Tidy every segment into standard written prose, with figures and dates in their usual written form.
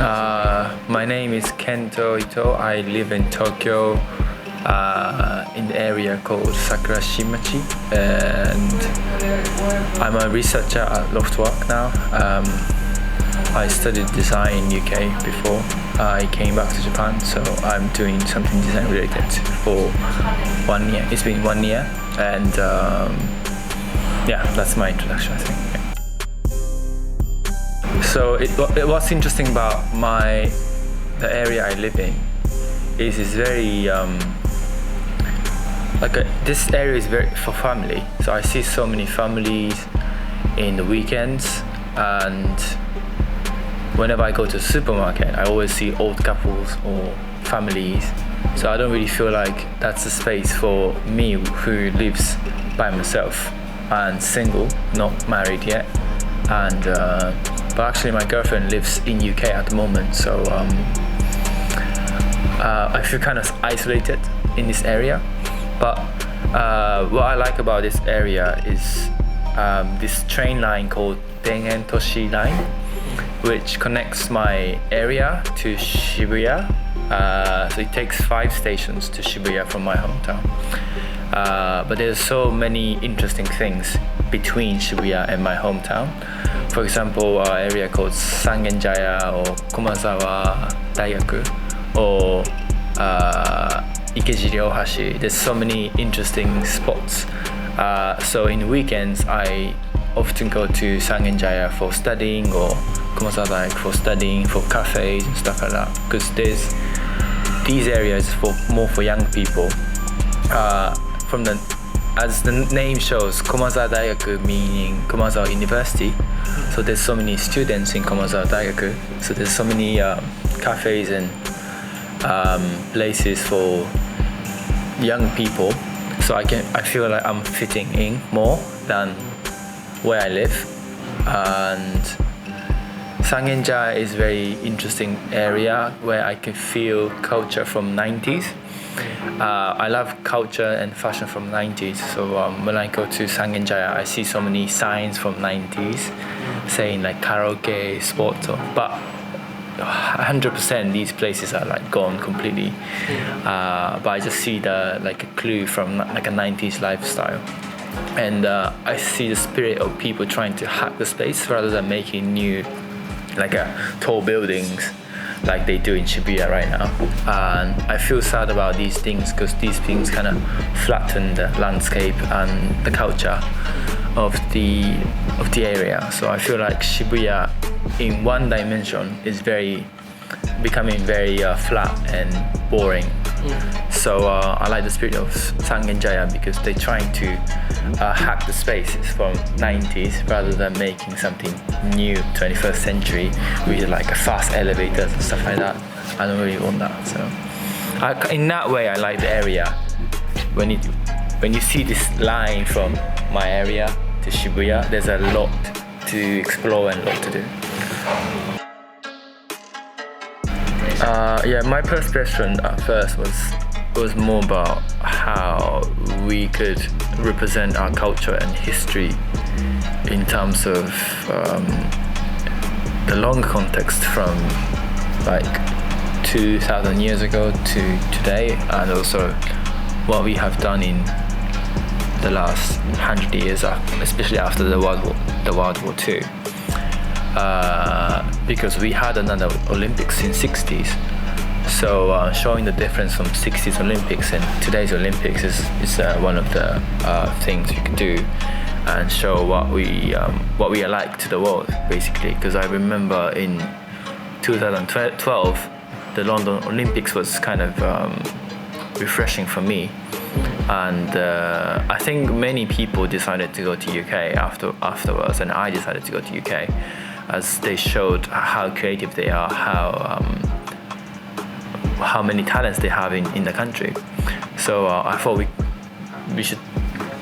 My name is Kento Ito. I live in Tokyo, in the area called Sakurashimachi, and I'm a researcher at Loftwork now. I studied design in UK before I came back to Japan, so I'm doing something design related for 1 year. It's been 1 year, and that's my introduction, I think. So what's interesting about the area I live in is it's very this area is very for family. So I see so many families in the weekends, and whenever I go to the supermarket, I always see old couples or families. So I don't really feel like that's a space for me who lives by myself and single, not married yet, and but actually my girlfriend lives in UK at the moment, so I feel kind of isolated in this area. But what I like about this area is this train line called Tengen Toshi Line, which connects my area to Shibuya. So it takes 5 stations to Shibuya from my hometown. But there's so many interesting things between Shibuya and my hometown. For example, an area called Sangenjaya or Komazawa Daigaku or Ikejiri-Ohashi. There's so many interesting spots. So in weekends, I often go to Sangenjaya for studying or Komazawa Daigaku for studying, for cafes and stuff like that. Because there's these areas more for young people. As the name shows, Komazawa Daigaku meaning Komazawa University. So there's so many students in Komazawa Daigaku. So there's so many cafes and places for young people. So I feel like I'm fitting in more than where I live. And Sangenja is very interesting area where I can feel culture from 90s. I love culture and fashion from 90s, so when I go to Sangenjaya, I see so many signs from 90s saying like karaoke, sports, but 100% these places are like gone completely. But I just see a clue from like a 90s lifestyle, and I see the spirit of people trying to hack the space rather than making new tall buildings like they do in Shibuya right now. And I feel sad about these things because these things kind of flatten the landscape and the culture of the area. So I feel like Shibuya in one dimension is becoming very flat and boring. So I like the spirit of Sangenjaya because they're trying to hack the spaces from 90s rather than making something new 21st century with like a fast elevators and stuff like that. I don't really want that. So in that way, I like the area. When you see this line from my area to Shibuya, there's a lot to explore and a lot to do. My perception at first was more about how we could represent our culture and history in terms of the long context from like 2,000 years ago to today, and also what we have done in the last 100 years, especially after the World War II. Because we had another Olympics in 60s. So showing the difference from 60s Olympics and today's Olympics is one of the things we could do and show what we are like to the world, basically. Because I remember in 2012, the London Olympics was kind of refreshing for me. And I think many people decided to go to UK afterwards, and I decided to go to UK as they showed how creative they are, how many talents they have in the country. So I thought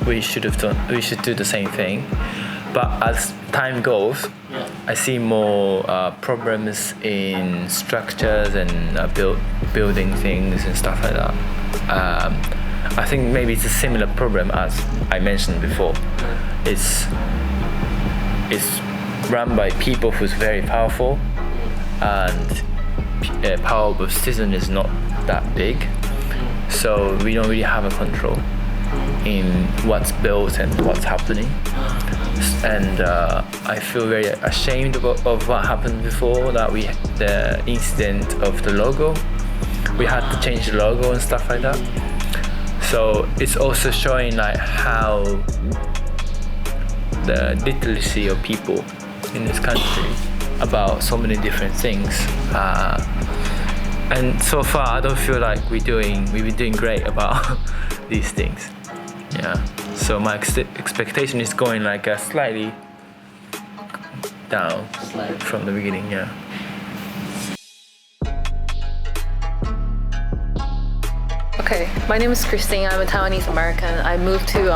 we should do the same thing. But as time goes, I see more problems in structures and building things and stuff like that. I think maybe it's a similar problem as I mentioned before. It's run by people who's very powerful, and power of citizen is not that big, so we don't really have a control in what's built and what's happening. And I feel very ashamed of what happened before, that the incident of the logo, we had to change the logo and stuff like that. So it's also showing like how the literacy of people in this country about so many different things. And so far, I don't feel like we've been doing great about these things. Yeah. So my expectation is going like slightly down from the beginning. Yeah. Okay, my name is Christine. I'm a Taiwanese American. I moved to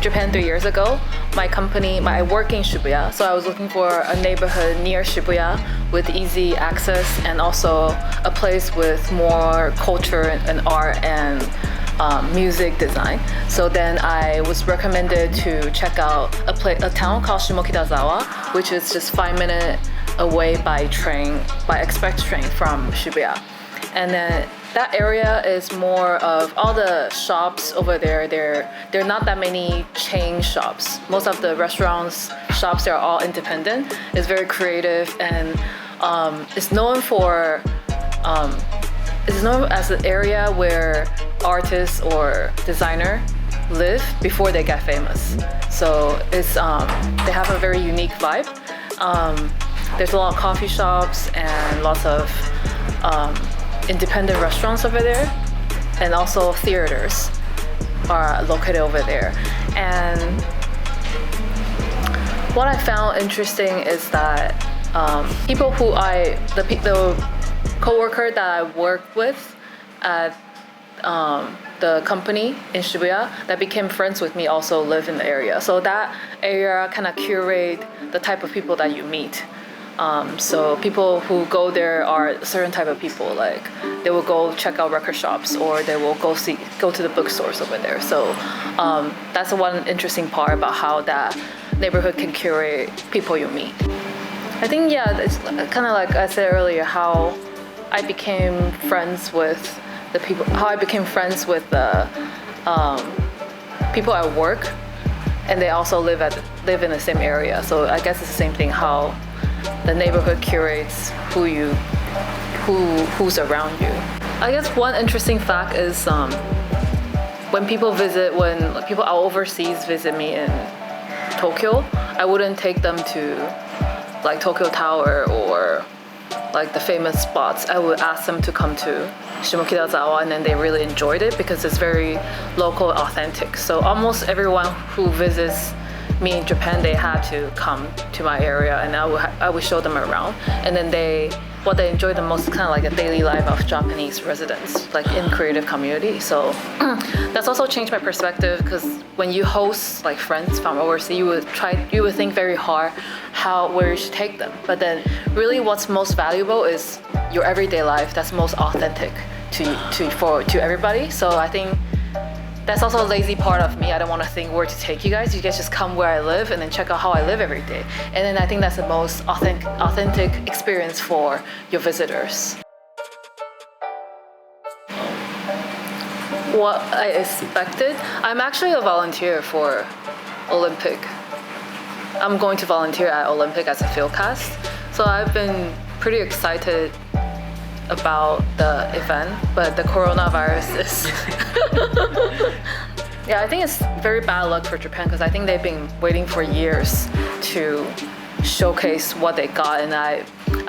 Japan 3 years ago. I work in Shibuya, so I was looking for a neighborhood near Shibuya with easy access and also a place with more culture and art and music design. So then I was recommended to check out a town called Shimokitazawa, which is just 5 minutes away by express train from Shibuya. And then that area is more of all the shops over there. There are not that many chain shops. Most of the restaurants, shops, are all independent. It's very creative, and it's known as an area where artists or designer live before they get famous. So it's they have a very unique vibe. There's a lot of coffee shops and lots of independent restaurants over there, and also theaters are located over there. And what I found interesting is that the co-worker that I worked with at the company in Shibuya that became friends with me also live in the area. So that area kind of curate the type of people that you meet. So people who go there are a certain type of people, like they will go check out record shops or they will go to the bookstores over there. So that's one interesting part about how that neighborhood can curate people you meet. I think, yeah, it's kind of like I said earlier, how I became friends with the people at work, and they also live in the same area. So I guess it's the same thing, how the neighborhood curates who's around you. I guess one interesting fact is when people out overseas visit me in Tokyo, I wouldn't take them to like Tokyo Tower or like the famous spots. I would ask them to come to Shimokitazawa, and then they really enjoyed it because it's very local, authentic. So almost everyone who visits me in Japan, they had to come to my area, and I would show them around. And then what they enjoy the most is kind of like a daily life of Japanese residents, like in creative community. So that's also changed my perspective, because when you host like friends from overseas, you would think very hard where you should take them. But then really what's most valuable is your everyday life that's most authentic to everybody. So I think that's also a lazy part of me. I don't want to think where to take you guys. You guys just come where I live and then check out how I live every day. And then I think that's the most authentic experience for your visitors. What I expected? I'm actually a volunteer for Olympic. I'm going to volunteer at Olympic as a field cast. So I've been pretty excited about the event, but the coronavirus is yeah, I think it's very bad luck for Japan, because I think they've been waiting for years to showcase what they got, and I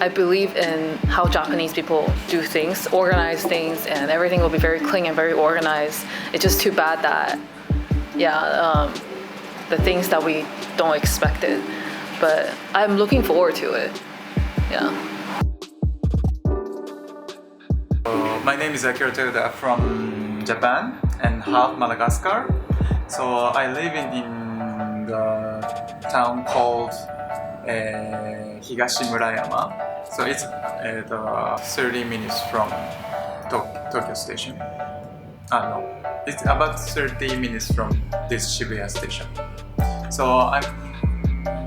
believe in how Japanese people do things, organize things, and everything will be very clean and very organized. It's just too bad that the things that we don't expect it, but I'm looking forward to it. Yeah. My name is Akira Toyoda from Japan and half Madagascar. So I live in the town called Higashimurayama. So it's 30 minutes from Tokyo Station. No, it's about 30 minutes from this Shibuya station. So I'm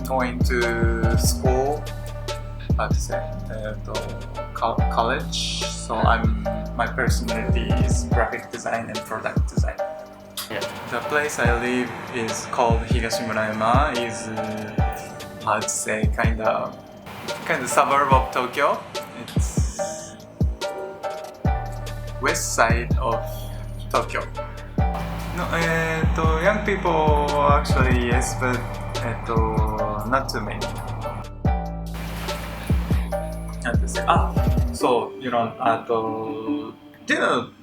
going to school how to say college. So my personality is graphic design and product design. Yeah. The place I live is called Higashimurayama. Is how to say kind of suburb of Tokyo. It's west side of Tokyo. No, young people actually yes, but not too many. How to say? So do you know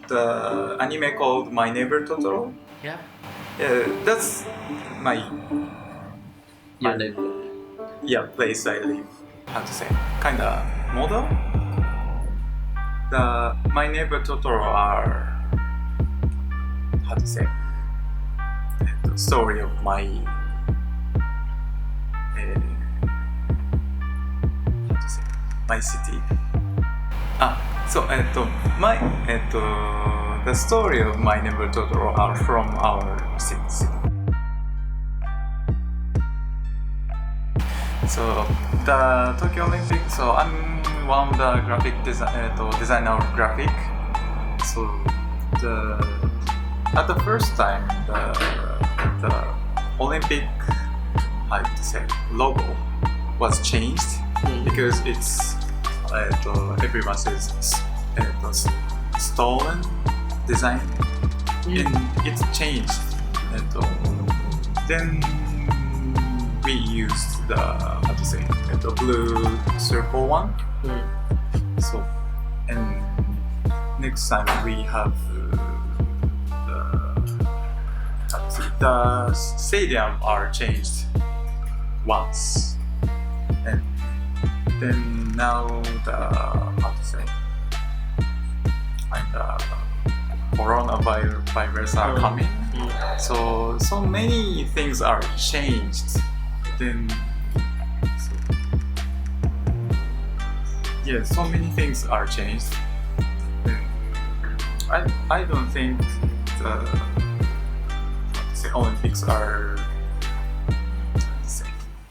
the anime called My Neighbor Totoro? Yeah. Yeah, that's my place I live. How to say? Kind of model. The My Neighbor Totoro are how to say the story of my how to say my city. So the story of My Neighbor Totoro are from our city. So the Tokyo Olympic. So I'm one of the graphic designer of graphic. So at the first time the Olympic how to say logo was changed because it's everyone says stolen design and it's changed. Then we used the how to say the blue circle one. So and next time we have the stadium are changed once, and then now the how to say coronavirus are coming. So many things are changed. Then so many things are changed. I don't think the Olympics are